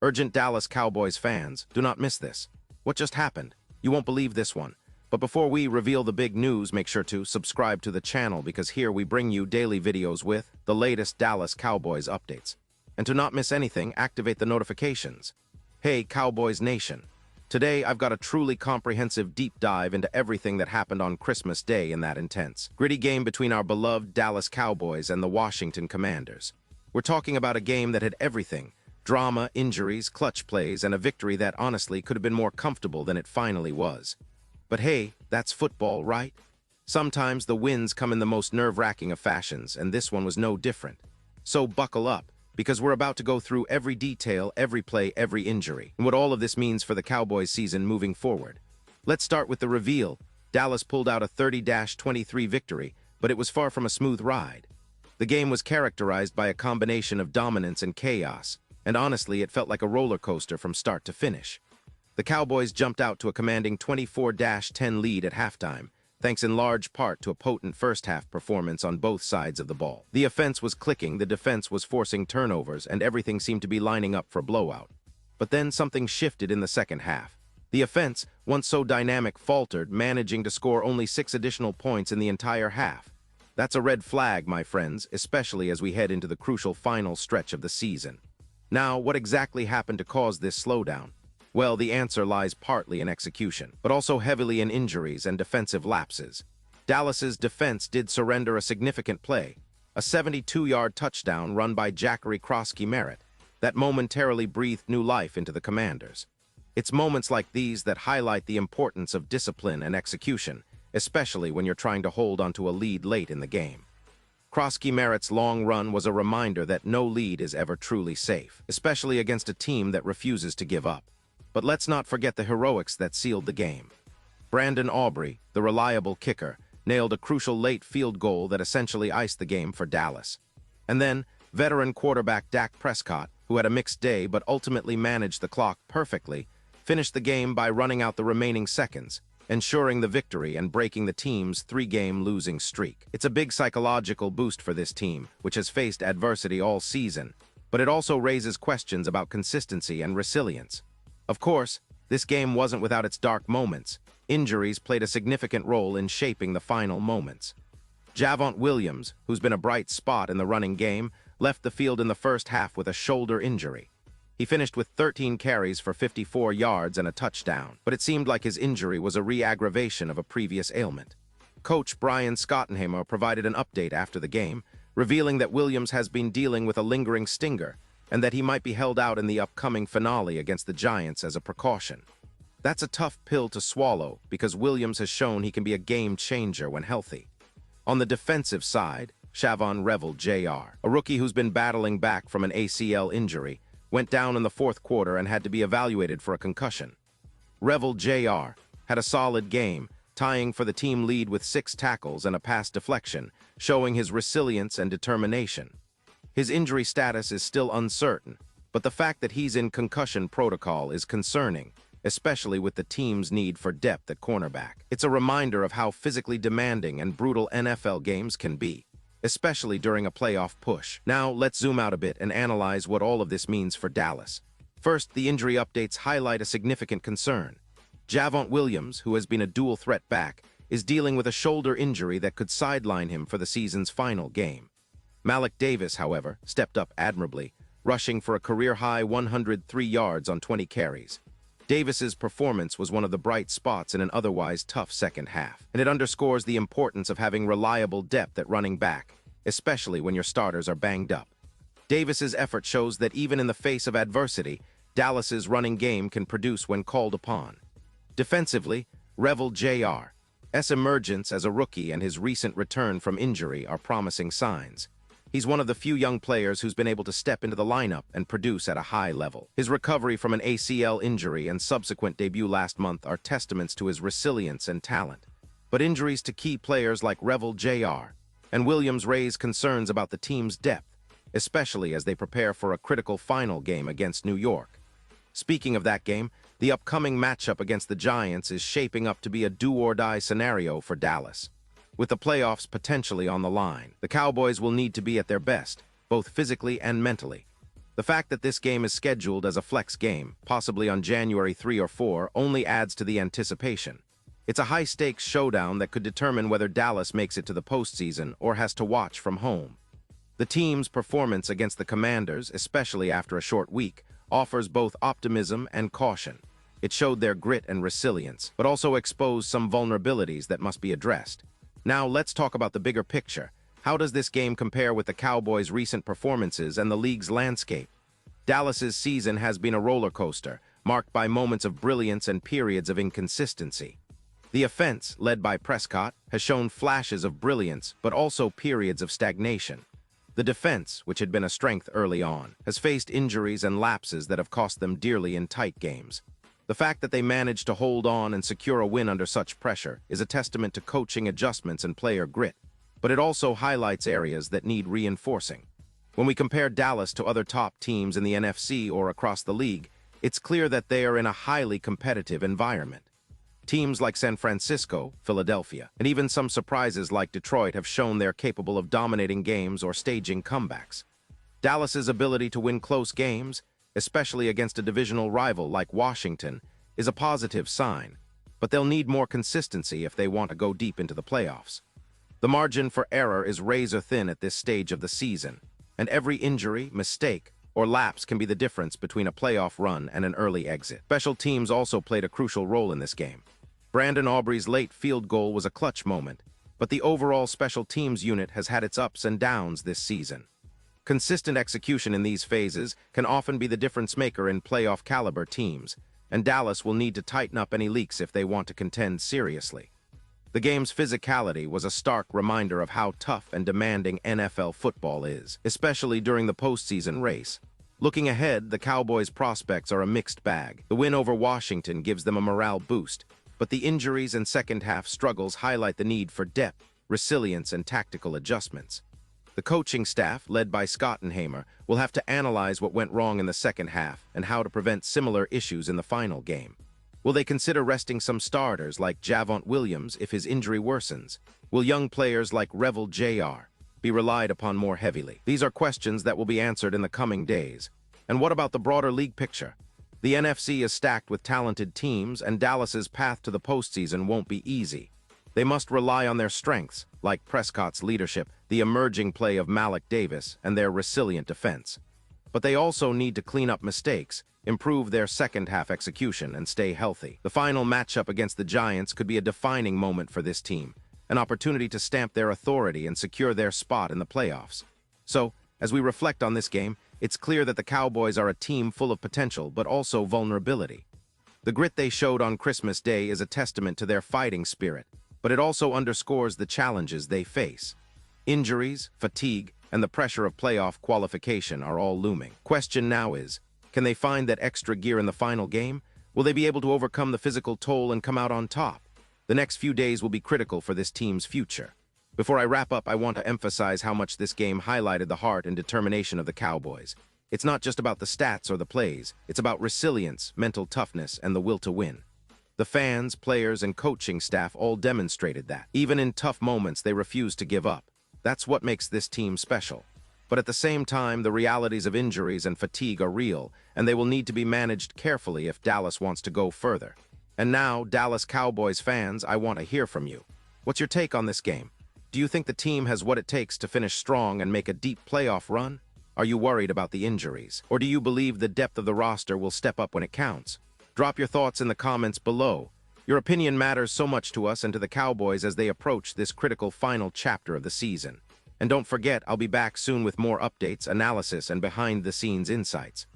Urgent Dallas Cowboys fans, do not miss this. What just happened? You won't believe this one. But before we reveal the big news, make sure to subscribe to the channel because here we bring you daily videos with the latest Dallas Cowboys updates. And to not miss anything, activate the notifications. Hey, Cowboys Nation. Today, I've got a truly comprehensive deep dive into everything that happened on Christmas Day in that intense, gritty game between our beloved Dallas Cowboys and the Washington Commanders. We're talking about a game that had everything: drama, injuries, clutch plays, and a victory that honestly could have been more comfortable than it finally was. But hey, that's football, right? Sometimes the wins come in the most nerve-wracking of fashions, and this one was no different. So buckle up, because we're about to go through every detail, every play, every injury, and what all of this means for the Cowboys season moving forward. Let's start with the reveal. Dallas pulled out a 30-23 victory, but it was far from a smooth ride. The game was characterized by a combination of dominance and chaos, and honestly, it felt like a roller coaster from start to finish. The Cowboys jumped out to a commanding 24-10 lead at halftime, thanks in large part to a potent first-half performance on both sides of the ball. The offense was clicking, the defense was forcing turnovers, and everything seemed to be lining up for a blowout. But then something shifted in the second half. The offense, once so dynamic, faltered, managing to score only 6 additional points in the entire half. That's a red flag, my friends, especially as we head into the crucial final stretch of the season. Now, what exactly happened to cause this slowdown? Well, the answer lies partly in execution, but also heavily in injuries and defensive lapses. Dallas's defense did surrender a significant play, a 72-yard touchdown run by Jackery Merritt that momentarily breathed new life into the Commanders. It's moments like these that highlight the importance of discipline and execution, especially when you're trying to hold onto a lead late in the game. Merritt's long run was a reminder that no lead is ever truly safe, especially against a team that refuses to give up. But let's not forget the heroics that sealed the game. Brandon Aubrey, the reliable kicker, nailed a crucial late field goal that essentially iced the game for Dallas. And then, veteran quarterback Dak Prescott, who had a mixed day but ultimately managed the clock perfectly, finished the game by running out the remaining seconds, ensuring the victory and breaking the team's 3-game losing streak. It's a big psychological boost for this team, which has faced adversity all season, but it also raises questions about consistency and resilience. Of course, this game wasn't without its dark moments. Injuries played a significant role in shaping the final moments. Javonte Williams, who's been a bright spot in the running game, left the field in the first half with a shoulder injury. He finished with 13 carries for 54 yards and a touchdown, but it seemed like his injury was a re-aggravation of a previous ailment. Coach Brian Schottenheimer provided an update after the game, revealing that Williams has been dealing with a lingering stinger, and that he might be held out in the upcoming finale against the Giants as a precaution. That's a tough pill to swallow because Williams has shown he can be a game changer when healthy. On the defensive side, Shavon Revel Jr., a rookie who's been battling back from an ACL injury, went down in the fourth quarter and had to be evaluated for a concussion. Revel Jr. had a solid game, tying for the team lead with 6 tackles and a pass deflection, showing his resilience and determination. His injury status is still uncertain, but the fact that he's in concussion protocol is concerning, especially with the team's need for depth at cornerback. It's a reminder of how physically demanding and brutal NFL games can be, especially during a playoff push. Now, let's zoom out a bit and analyze what all of this means for Dallas. First, the injury updates highlight a significant concern. Javonte Williams, who has been a dual-threat back, is dealing with a shoulder injury that could sideline him for the season's final game. Malik Davis, however, stepped up admirably, rushing for a career-high 103 yards on 20 carries. Davis's performance was one of the bright spots in an otherwise tough second half, and it underscores the importance of having reliable depth at running back, especially when your starters are banged up. Davis's effort shows that even in the face of adversity, Dallas's running game can produce when called upon. Defensively, Revel Jr.'s emergence as a rookie and his recent return from injury are promising signs. He's one of the few young players who's been able to step into the lineup and produce at a high level. His recovery from an ACL injury and subsequent debut last month are testaments to his resilience and talent. But injuries to key players like Revel Jr. and Williams raise concerns about the team's depth, especially as they prepare for a critical final game against New York. Speaking of that game, the upcoming matchup against the Giants is shaping up to be a do-or-die scenario for Dallas. With the playoffs potentially on the line, the Cowboys will need to be at their best, both physically and mentally. The fact that this game is scheduled as a flex game, possibly on January 3 or 4, only adds to the anticipation. It's a high-stakes showdown that could determine whether Dallas makes it to the postseason or has to watch from home. The team's performance against the Commanders, especially after a short week, offers both optimism and caution. It showed their grit and resilience, but also exposed some vulnerabilities that must be addressed. Now let's talk about the bigger picture. How does this game compare with the Cowboys' recent performances and the league's landscape? Dallas's season has been a roller coaster, marked by moments of brilliance and periods of inconsistency. The offense, led by Prescott, has shown flashes of brilliance, but also periods of stagnation. The defense, which had been a strength early on, has faced injuries and lapses that have cost them dearly in tight games. The fact that they managed to hold on and secure a win under such pressure is a testament to coaching adjustments and player grit, but it also highlights areas that need reinforcing. When we compare Dallas to other top teams in the NFC or across the league, it's clear that they are in a highly competitive environment. Teams like San Francisco, Philadelphia, and even some surprises like Detroit have shown they're capable of dominating games or staging comebacks. Dallas's ability to win close games, especially against a divisional rival like Washington, is a positive sign, but they'll need more consistency if they want to go deep into the playoffs. The margin for error is razor-thin at this stage of the season, and every injury, mistake, or lapse can be the difference between a playoff run and an early exit. Special teams also played a crucial role in this game. Brandon Aubrey's late field goal was a clutch moment, but the overall special teams unit has had its ups and downs this season. Consistent execution in these phases can often be the difference maker in playoff-caliber teams, and Dallas will need to tighten up any leaks if they want to contend seriously. The game's physicality was a stark reminder of how tough and demanding NFL football is, especially during the postseason race. Looking ahead, the Cowboys' prospects are a mixed bag. The win over Washington gives them a morale boost, but the injuries and second-half struggles highlight the need for depth, resilience, and tactical adjustments. The coaching staff, led by Schottenheimer, will have to analyze what went wrong in the second half and how to prevent similar issues in the final game. Will they consider resting some starters like Javonte Williams if his injury worsens? Will young players like Revel Jr. be relied upon more heavily? These are questions that will be answered in the coming days. And what about the broader league picture? The NFC is stacked with talented teams, and Dallas's path to the postseason won't be easy. They must rely on their strengths, like Prescott's leadership, the emerging play of Malik Davis, and their resilient defense. But they also need to clean up mistakes, improve their second-half execution, and stay healthy. The final matchup against the Giants could be a defining moment for this team, an opportunity to stamp their authority and secure their spot in the playoffs. So, as we reflect on this game, it's clear that the Cowboys are a team full of potential but also vulnerability. The grit they showed on Christmas Day is a testament to their fighting spirit, but it also underscores the challenges they face. Injuries, fatigue, and the pressure of playoff qualification are all looming. Question now is, can they find that extra gear in the final game? Will they be able to overcome the physical toll and come out on top? The next few days will be critical for this team's future. Before I wrap up, I want to emphasize how much this game highlighted the heart and determination of the Cowboys. It's not just about the stats or the plays. It's about resilience, mental toughness, and the will to win. The fans, players, and coaching staff all demonstrated that. Even in tough moments, they refused to give up. That's what makes this team special. But at the same time, the realities of injuries and fatigue are real, and they will need to be managed carefully if Dallas wants to go further. And now, Dallas Cowboys fans, I want to hear from you. What's your take on this game? Do you think the team has what it takes to finish strong and make a deep playoff run? Are you worried about the injuries? Or do you believe the depth of the roster will step up when it counts? Drop your thoughts in the comments below. Your opinion matters so much to us and to the Cowboys as they approach this critical final chapter of the season. And don't forget, I'll be back soon with more updates, analysis, and behind-the-scenes insights.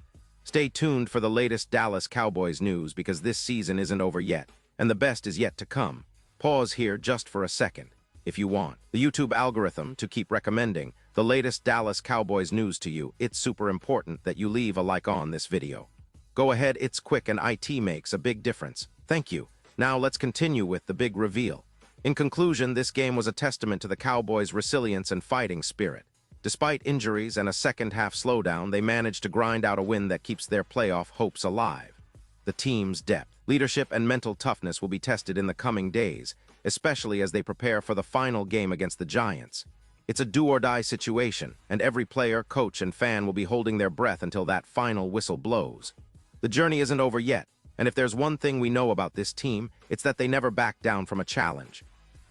Stay tuned for the latest Dallas Cowboys news because this season isn't over yet, and the best is yet to come. Pause here just for a second, if you want. The YouTube algorithm to keep recommending the latest Dallas Cowboys news to you. It's super important that you leave a like on this video. Go ahead, it's quick and it makes a big difference. Thank you. Now let's continue with the big reveal. In conclusion, this game was a testament to the Cowboys' resilience and fighting spirit. Despite injuries and a second-half slowdown, they managed to grind out a win that keeps their playoff hopes alive. The team's depth, leadership, and mental toughness will be tested in the coming days, especially as they prepare for the final game against the Giants. It's a do-or-die situation, and every player, coach, and fan will be holding their breath until that final whistle blows. The journey isn't over yet, and if there's one thing we know about this team, it's that they never back down from a challenge.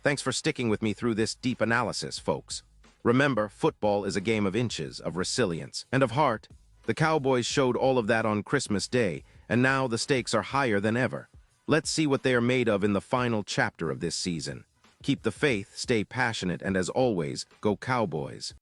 Thanks for sticking with me through this deep analysis, folks. Remember, football is a game of inches, of resilience, and of heart. The Cowboys showed all of that on Christmas Day, and now the stakes are higher than ever. Let's see what they are made of in the final chapter of this season. Keep the faith, stay passionate, and as always, go Cowboys.